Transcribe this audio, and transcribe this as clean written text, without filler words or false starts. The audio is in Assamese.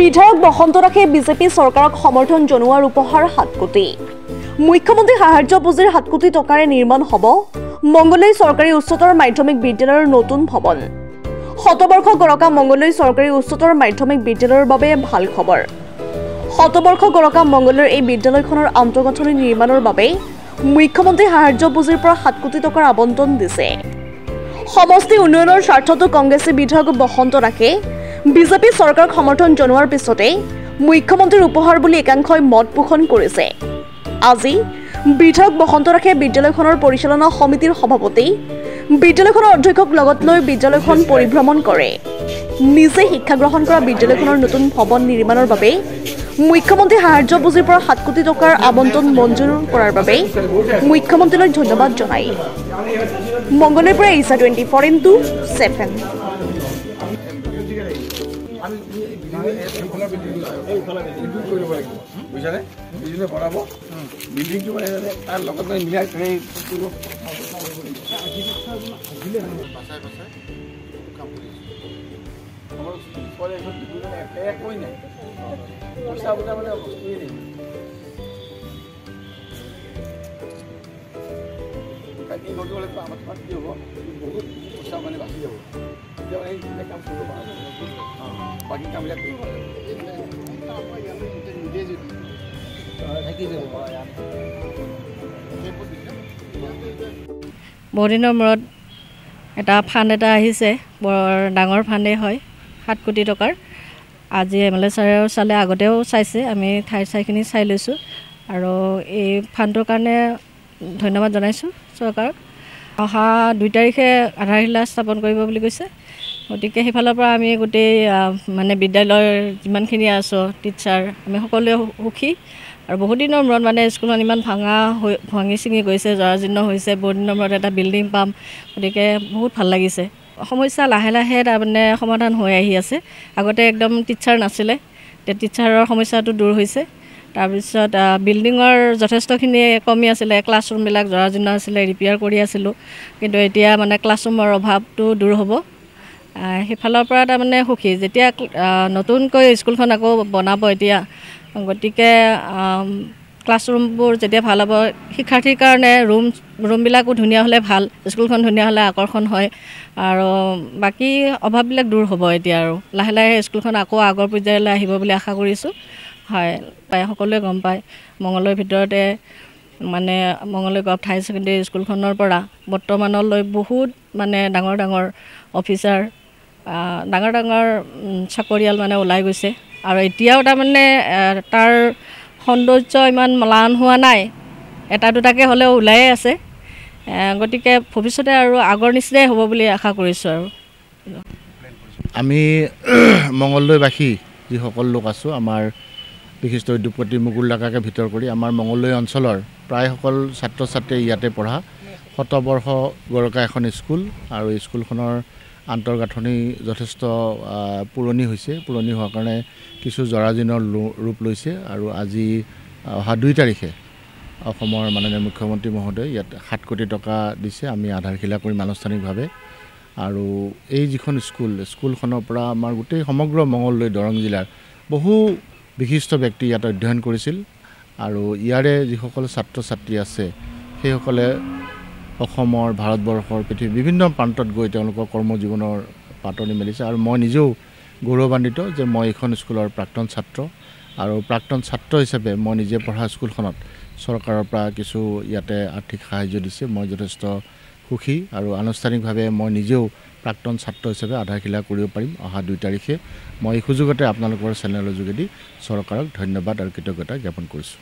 বিধায়ক বসন্ত দাসে বিজেপি চৰকাৰক সমৰ্থন জনোৱাৰ উপহাৰ 7 কোটি। মুখ্যমন্ত্ৰী সাহায্য পুঁজিৰ 7 কোটি টকাৰে নিৰ্মাণ হ'ব মংগলদৈ চৰকাৰী উচ্চতৰ মাধ্যমিক বিদ্যালয়ৰ নতুন ভৱন। শতবৰ্ষ গৰকা মংগলদৈ চৰকাৰী উচ্চতৰ মাধ্যমিক বিদ্যালয়ৰ বাবে ভাল খবৰ। শতবৰ্ষ গৰকা মংগলদৈৰ এই বিদ্যালয়খনৰ আন্তঃগাঁথনি নিৰ্মাণৰ বাবে মুখ্যমন্ত্ৰী সাহায্য পুঁজিৰ পৰা 7 কোটি টকাৰ আবণ্টন দিছে। সমষ্টি উন্নয়নৰ স্বাৰ্থত কংগ্ৰেছী বিধায়ক বসন্ত দাসে বিজেপি চৰকাৰক সমৰ্থন জনোৱাৰ পিছতে মুখ্যমন্ত্ৰীৰ উপহাৰ বুলি একাংশই মত পোষণ কৰিছে। আজি বিধায়ক বসন্ত দাসে বিদ্যালয়খনৰ পৰিচালনা সমিতিৰ সভাপতি বিদ্যালয়খনৰ অধ্যক্ষক লগত লৈ বিদ্যালয়খন পৰিভ্ৰমণ কৰে। নিজে শিক্ষা গ্ৰহণ কৰা বিদ্যালয়খনৰ নতুন ভৱন নিৰ্মাণৰ বাবে মুখ্যমন্ত্ৰী সাহায্য পুঁজিৰ পৰা 7 কোটি টকাৰ আবণ্টন মঞ্জুৰ কৰাৰ বাবে মুখ্যমন্ত্ৰীলৈ ধন্যবাদ জনায়। মংগলদৈৰ পৰা ইছা 24x7। বহুদিনৰ মূৰত এটা ফাণ্ড এটা আহিছে, বৰ ডাঙৰ ফাণ্ডেই হয়, 7 কোটি টকাৰ। আজি MLA ছাৰেও চালে, আগতেও চাইছে, আমি ঠাইখিনি চাই লৈছোঁ আৰু এই ফাণ্ডটোৰ কাৰণে ধন্যবাদ জনাইছোঁ চৰকাৰক। অহা 2 তাৰিখে আধাৰশিলা স্থাপন কৰিব বুলি কৈছে। গতিকে সেইফালৰ পৰা আমি গোটেই মানে বিদ্যালয়ৰ যিমানখিনি আছোঁ টিচাৰ, আমি সকলোৱে সুখী। আৰু বহুদিনৰ মূৰত মানে স্কুলখন ইমান ভাঙি ছিঙি গৈছে, জৰাজীৰ্ণ হৈছে, বহুদিনৰ মূৰত এটা বিল্ডিং পাম, গতিকে বহুত ভাল লাগিছে। সমস্যা লাহে লাহে তাৰমানে সমাধান হৈ আহি আছে। আগতে একদম টিচাৰ নাছিলে, এতিয়া টিচাৰৰ সমস্যাটো দূৰ হৈছে। তাৰপিছত বিল্ডিঙৰ যথেষ্টখিনি কমি আছিলে, ক্লাছৰুমবিলাক জৰাজীৰ্ণ আছিলে, ৰিপেয়াৰ কৰি আছিলোঁ, কিন্তু এতিয়া মানে ক্লাছৰুমৰ অভাৱটো দূৰ হ'ব। সেইফালৰ পৰা তাৰমানে সুখী। যেতিয়া নতুনকৈ স্কুলখন আকৌ বনাব এতিয়া, গতিকে ক্লাছৰুমবোৰ যেতিয়া ভাল হ'ব, শিক্ষাৰ্থীৰ কাৰণে ৰুমবিলাকো ধুনীয়া হ'লে ভাল, স্কুলখন ধুনীয়া হ'লে আকৰ্ষণ হয় আৰু বাকী অভাৱবিলাক দূৰ হ'ব। এতিয়া আৰু লাহে লাহে স্কুলখন আকৌ আগৰ পৰ্যায়লৈ আহিব বুলি আশা কৰিছোঁ। হয়, সকলোৱে গম পায় মংগলদৈৰ ভিতৰতে মানে মংগলদৈ গভ হাই ছেকেণ্ডেৰী স্কুলখনৰ পৰা বৰ্তমানলৈ বহুত মানে ডাঙৰ ডাঙৰ অফিচাৰ, ডাঙৰ ডাঙৰ চাকৰিয়াল মানে ওলাই গৈছে আৰু এতিয়াও তাৰমানে তাৰ সৌন্দৰ্য ইমান ম্লান হোৱা নাই, এটা দুটাকৈ হ'লেও ওলায়ে আছে। গতিকে ভৱিষ্যতে আৰু আগৰ নিচিনাই হ'ব বুলি আশা কৰিছোঁ। আৰু আমি মংগলদৈবাসী যিসকল লোক আছোঁ, আমাৰ বিশিষ্ট উদ্যোগপতি মুকুল ডেকাকে ভিতৰ কৰি আমাৰ মংগলদৈ অঞ্চলৰ প্ৰায়সকল ছাত্ৰ ছাত্ৰীয়ে ইয়াতে পঢ়া। শতবৰ্ষ গৰকা এখন স্কুল আৰু স্কুলখনৰ আন্তঃগাঁথনি যথেষ্ট পুৰণি হৈছে। পুৰণি হোৱাৰ কাৰণে কিছু জৰাজীৰ্ণ ৰূপ লৈছে আৰু আজি অহা 2 তাৰিখে অসমৰ মাননীয় মুখ্যমন্ত্ৰী মহোদয় ইয়াত 7 কোটি টকা দিছে। আমি আধাৰশিলা কৰিম আনুষ্ঠানিকভাৱে। আৰু এই যিখন স্কুলখনৰ পৰা আমাৰ গোটেই সমগ্ৰ মংগলদৈ দৰং জিলাৰ বহু বিশিষ্ট ব্যক্তি ইয়াত অধ্যয়ন কৰিছিল আৰু ইয়াৰে যিসকল ছাত্ৰ ছাত্ৰী আছে সেইসকলে অসমৰ, ভাৰতবৰ্ষৰ, পৃথিৱীৰ বিভিন্ন প্ৰান্তত গৈ তেওঁলোকৰ কৰ্মজীৱনৰ পাতনি মেলিছে। আৰু মই নিজেও গৌৰৱান্বিত যে মই এইখন স্কুলৰ প্ৰাক্তন ছাত্ৰ আৰু প্ৰাক্তন ছাত্ৰ হিচাপে মই নিজে পঢ়া স্কুলখনত চৰকাৰৰ পৰা কিছু ইয়াতে আৰ্থিক সাহায্য দিছে। মই যথেষ্ট সুখী আৰু আনুষ্ঠানিকভাৱে মই নিজেও প্ৰাক্তন ছাত্ৰ হিচাপে আধাৰশিলা কৰিব পাৰিম অহা 2 তাৰিখে। মই এই সুযোগতে আপোনালোকৰ চেনেলৰ যোগেদি চৰকাৰক ধন্যবাদ আৰু কৃতজ্ঞতা জ্ঞাপন কৰিছোঁ।